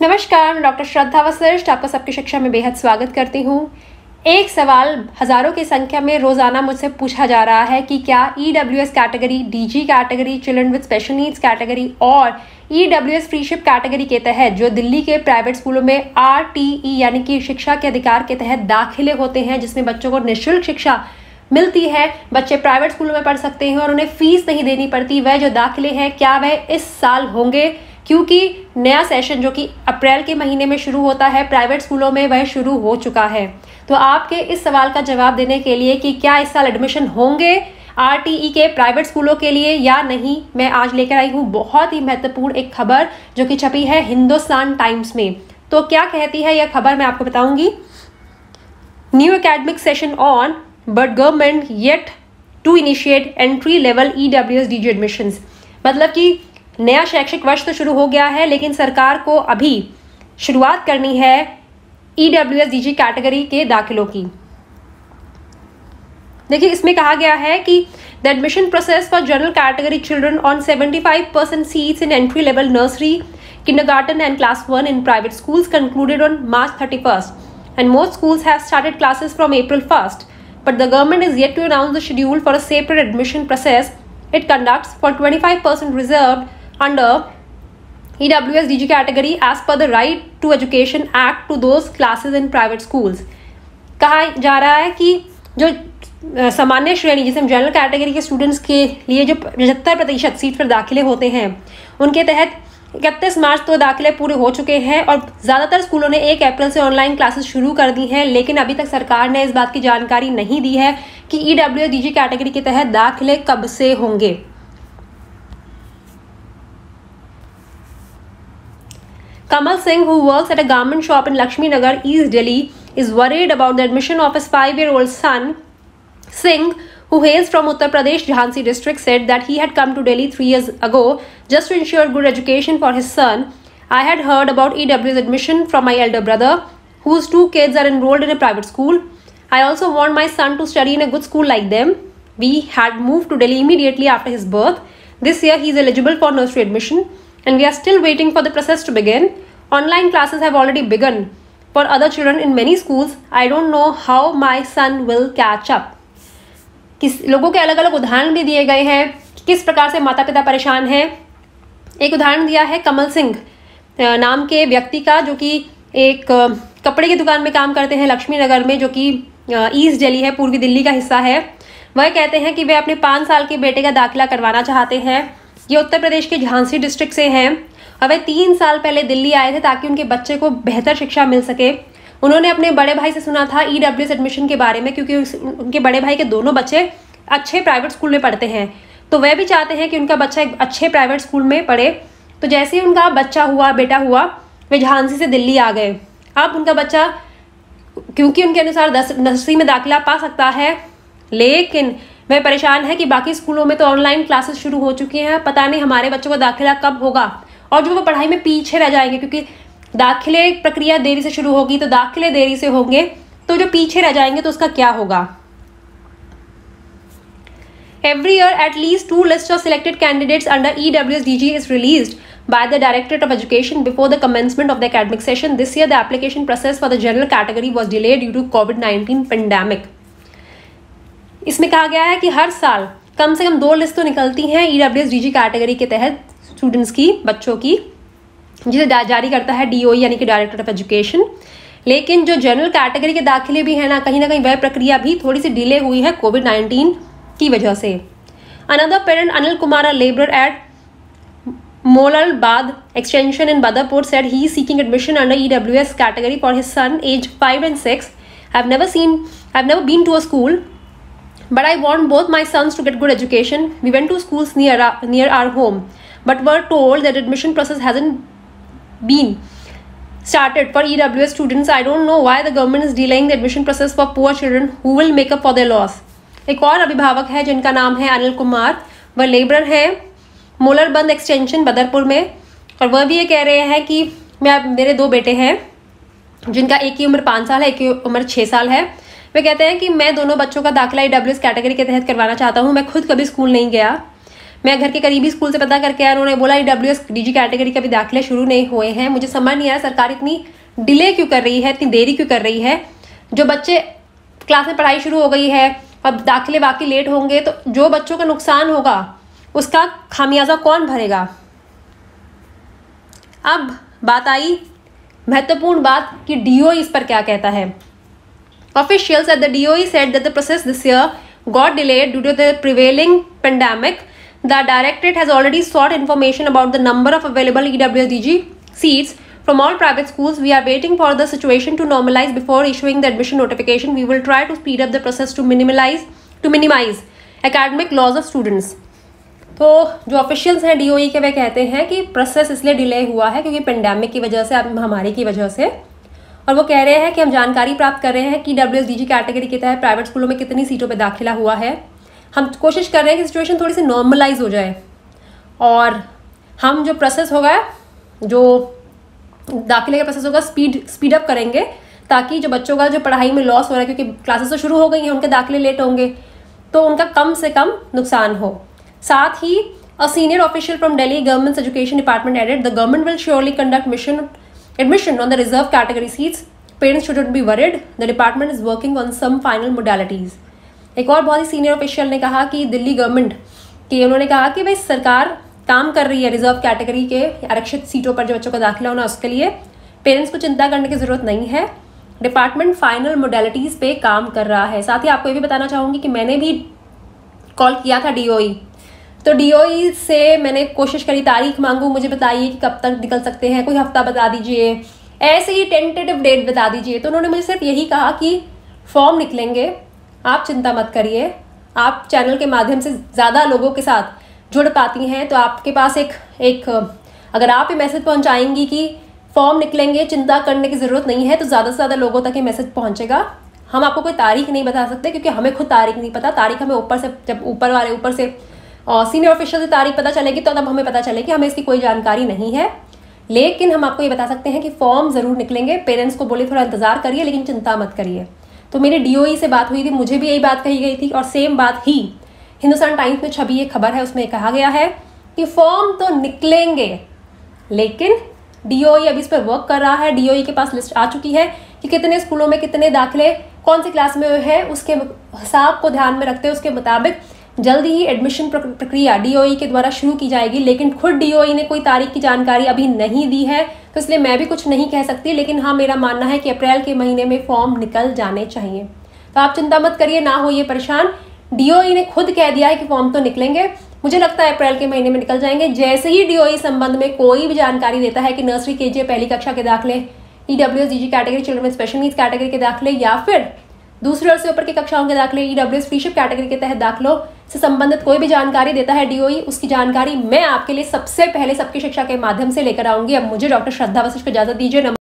नमस्कार, मैं डॉक्टर श्रद्धा वशिष्ठ आपका सबकी शिक्षा में बेहद स्वागत करती हूँ। एक सवाल हजारों की संख्या में रोजाना मुझसे पूछा जा रहा है कि क्या EWS category, DG category, children with special needs category और EWS फ्रीशिप कैटेगरी के तहत जो दिल्ली के प्राइवेट स्कूलों में RTE यानी कि शिक्षा के अधिकार के तहत दाखिले होते हैं, जिसमें बच्चों को निःशुल्क शिक्षा मिलती है, बच्चे प्राइवेट स्कूलों में पढ़ सकते हैं और उन्हें फीस नहीं देनी पड़ती, वह जो दाखिले हैं क्या वह इस साल होंगे? क्योंकि नया सेशन जो कि अप्रैल के महीने में शुरू होता है प्राइवेट स्कूलों में, वह शुरू हो चुका है। तो आपके इस सवाल का जवाब देने के लिए कि क्या इस साल एडमिशन होंगे RTE के प्राइवेट स्कूलों के लिए या नहीं, मैं आज लेकर आई हूँ बहुत ही महत्वपूर्ण एक खबर जो कि छपी है हिंदुस्तान टाइम्स में। तो क्या कहती है यह खबर, मैं आपको बताऊंगी। New academic session on but government yet to initiate entry level EWS DG admissions. मतलब कि नया शैक्षिक वर्ष तो शुरू हो गया है, लेकिन सरकार को अभी शुरुआत करनी है EWS DG कैटेगरी के दाखिलों की। देखिए, इसमें कहा गया है कि the admission process for general category children on 75% seats in entry level nursery, kindergarten and class 1 in private schools concluded on March 31st and most schools have started classes from April 1st, but the government is yet to announce the schedule for a separate admission process it conducts for 25% reserved under EWS DG category as per the Right to Education Act to those classes in private schools। कहा जा रहा है कि जो सामान्य श्रेणी जिसे हम जनरल कैटेगरी के स्टूडेंट्स के लिए जो 75% सीट पर दाखिले होते हैं, उनके तहत 31 मार्च तो दाखिले पूरे हो चुके हैं और ज़्यादातर स्कूलों ने 1 अप्रैल से ऑनलाइन क्लासेस शुरू कर दी हैं, लेकिन अभी तक सरकार ने इस बात की जानकारी नहीं दी है कि EWS DG कैटेगरी के तहत दाखिले कब से होंगे। Kamal Singh, who works at a garment shop in Lakshmi Nagar, East Delhi, is worried about the admission of his 5-year-old son. Singh, who hails from Uttar Pradesh Jhansi district, said that he had come to Delhi 3 years ago just to ensure good education for his son. I had heard about EWS admission from my elder brother, whose 2 kids are enrolled in a private school. I also want my son to study in a good school like them. We had moved to Delhi immediately after his birth. This year he is eligible for nursery admission, and we are still waiting for the process to begin. Online classes have already begun for other children in many schools. I don't know how my son will catch up. किस लोगों के अलग अलग उदाहरण भी दिए गए हैं कि किस प्रकार से माता पिता परेशान हैं। एक उदाहरण दिया है कमल सिंह नाम के व्यक्ति का, जो कि एक कपड़े की दुकान में काम करते हैं लक्ष्मी नगर में, जो कि ईस्ट दिल्ली है, पूर्वी दिल्ली का हिस्सा है। वह कहते हैं कि वे अपने 5 साल के बेटे का दाखिला करवाना चाहते हैं। ये उत्तर प्रदेश के झांसी डिस्ट्रिक्ट से हैं और वे 3 साल पहले दिल्ली आए थे ताकि उनके बच्चे को बेहतर शिक्षा मिल सके। उन्होंने अपने बड़े भाई से सुना था EWS एडमिशन के बारे में, क्योंकि उनके बड़े भाई के दोनों बच्चे अच्छे प्राइवेट स्कूल में पढ़ते हैं, तो वह भी चाहते हैं कि उनका बच्चा एक अच्छे प्राइवेट स्कूल में पढ़े। तो जैसे ही उनका बेटा हुआ, वे झांसी से दिल्ली आ गए। अब उनका बच्चा, क्योंकि उनके अनुसार नर्सरी में दाखिला पा सकता है, लेकिन वह परेशान है कि बाकी स्कूलों में तो ऑनलाइन क्लासेस शुरू हो चुकी हैं, पता नहीं हमारे बच्चों का दाखिला कब होगा, और जो वो पढ़ाई में पीछे रह जाएंगे, क्योंकि दाखिले प्रक्रिया देरी से शुरू होगी, तो दाखिले देरी से होंगे, तो जो पीछे रह जाएंगे तो उसका क्या होगा। Every year, at least 2 lists of selected candidates under EWS DG is released by the Directorate of Education before the commencement of the academic session. This year, the application process for the general category was delayed due to COVID-19 pandemic. इसमें कहा गया है कि हर साल कम से कम 2 list तो निकलती हैं EWS DG कैटेगरी के तहत स्टूडेंट्स की, बच्चों की, जिसे जारी करता है DOE यानी कि डायरेक्टर ऑफ एजुकेशन। लेकिन जो जनरल कैटेगरी के दाखिले भी है ना कहीं वह प्रक्रिया भी थोड़ी सी डिले हुई है COVID-19 की वजह से। Another parent Anil Kumar, a labourer at Molarband extension in Badarpur, said he is seeking admission under EWS category for his son aged 5 and 6. I've never been to a school, but I want both my sons to get good education. We went to schools near our home, but were told that admission process hasn't been started for EWS students. I don't know why the government is delaying the admission process for poor children who will make up for their loss. एक और अभिभावक है जिनका नाम है अनिल कुमार, वह labourer है मोलरबंद extension Badarpur में, और वह भी ये कह रहे हैं कि मेरे 2 बेटे हैं जिनका एक की उम्र 5 साल है, एक की उम्र 6 साल है। वे कहते हैं कि मैं दोनों बच्चों का दाखिला EWS कैटेगरी के तहत करवाना चाहता हूँ। मैं खुद कभी स्कूल नहीं गया, मैं घर के करीबी स्कूल से पता करके आया, उन्होंने बोला EWS DG कैटेगरी का भी दाखिले शुरू नहीं हुए हैं। मुझे समझ नहीं आया सरकार इतनी डिले क्यों कर रही है, इतनी देरी क्यों कर रही है। जो बच्चे क्लास में पढ़ाई शुरू हो गई है, अब दाखिले बाकी लेट होंगे तो जो बच्चों का नुकसान होगा उसका खामियाजा कौन भरेगा। अब बात आई महत्वपूर्ण बात कि DOE इस पर क्या कहता है। Officials at the DOE said that the process this year got delayed due to the prevailing pandemic. The directorate has already sought information about the number of available EWSDG seats from all private schools. We are waiting for the situation to normalize before issuing the admission notification. We will try to speed up the process to minimize academic loss of students. तो जो officials हैं DOE के, वे कहते हैं कि process इसलिए delay हुआ है क्योंकि पेंडेमिक की वजह से, अब महामारी की वजह से, और वो कह रहे हैं कि हम जानकारी प्राप्त कर रहे हैं कि EWSDG कैटेगरी के तहत प्राइवेट स्कूलों में कितनी सीटों पे दाखिला हुआ है। हम कोशिश कर रहे हैं कि सिचुएशन थोड़ी सी नॉर्मलाइज हो जाए और हम जो प्रोसेस होगा, जो दाखिले का प्रोसेस होगा, स्पीड अप करेंगे ताकि जो बच्चों का जो पढ़ाई में लॉस हो रहा है, क्योंकि क्लासेस तो शुरू हो गई हैं, उनके दाखिले लेट होंगे तो उनका कम से कम नुकसान हो। साथ ही a senior official from Delhi government education department added the government will surely conduct admission on the reserve category seats. Parents shouldn't be worried. The department is working on some final modalities. एक और बहुत ही senior official ने कहा कि Delhi government की, उन्होंने कहा कि भाई सरकार काम कर रही है रिजर्व कैटेगरी के आरक्षित सीटों पर जो बच्चों का दाखिला होना, उसके लिए पेरेंट्स को चिंता करने की जरूरत नहीं है। डिपार्टमेंट फाइनल मोडेलिटीज पे काम कर रहा है। साथ ही आपको ये भी बताना चाहूंगी कि मैंने भी कॉल किया था DOE, तो DOE से मैंने कोशिश करी तारीख मांगू, मुझे बताइए कि कब तक निकल सकते हैं, कोई हफ्ता बता दीजिए, ऐसे ही टेंटेटिव डेट बता दीजिए। तो उन्होंने मुझे सिर्फ यही कहा कि फॉर्म निकलेंगे, आप चिंता मत करिए। आप चैनल के माध्यम से ज़्यादा लोगों के साथ जुड़ पाती हैं, तो आपके पास एक अगर आप ये मैसेज पहुंचाएंगी कि फॉर्म निकलेंगे, चिंता करने की ज़रूरत नहीं है, तो ज़्यादा से ज़्यादा लोगों तक ये मैसेज पहुँचेगा। हम आपको कोई तारीख नहीं बता सकते क्योंकि हमें खुद तारीख नहीं पता। तारीख हमें ऊपर से, जब ऊपर से और सीनियर ऑफिशियल से तारीख पता चलेगी तो तब हमें पता चलेगी, हमें इसकी कोई जानकारी नहीं है। लेकिन हम आपको ये बता सकते हैं कि फॉर्म ज़रूर निकलेंगे। पेरेंट्स को बोले थोड़ा इंतजार करिए, लेकिन चिंता मत करिए। तो मेरी DOE से बात हुई थी, मुझे भी यही बात कही गई थी और सेम बात ही हिंदुस्तान टाइम्स में छपी एक खबर है, उसमें कहा गया है कि फॉर्म तो निकलेंगे, लेकिन DOE अभी इस पर वर्क कर रहा है। DOE के पास लिस्ट आ चुकी है कि कितने स्कूलों में कितने दाखिले कौन सी क्लास में है, उसके हिसाब को ध्यान में रखते हुए उसके मुताबिक जल्दी ही एडमिशन प्रक्रिया DOE के द्वारा शुरू की जाएगी। लेकिन खुद DOE ने कोई तारीख की जानकारी अभी नहीं दी है, तो इसलिए मैं भी कुछ नहीं कह सकती। लेकिन हाँ, मेरा मानना है कि अप्रैल के महीने में फॉर्म निकल जाने चाहिए। तो आप चिंता मत करिए, ना होइए परेशान। DOE ने खुद कह दिया है कि फॉर्म तो निकलेंगे, मुझे लगता है अप्रैल के महीने में निकल जाएंगे। जैसे ही DOE संबंध में कोई भी जानकारी देता है कि नर्सरी KG पहली कक्षा के दाखिले, EWSDG category children with special needs category के दाखिले या फिर दूसरी और से ऊपर की कक्षाओं के दाखिले, EWS फ्रीशिप कैटेगरी के तहत दाखिलों से संबंधित कोई भी जानकारी देता है DOE, उसकी जानकारी मैं आपके लिए सबसे पहले सबकी शिक्षा के माध्यम से लेकर आऊंगी। अब मुझे डॉक्टर श्रद्धा वशिष्ठ को इजाजत दीजिए।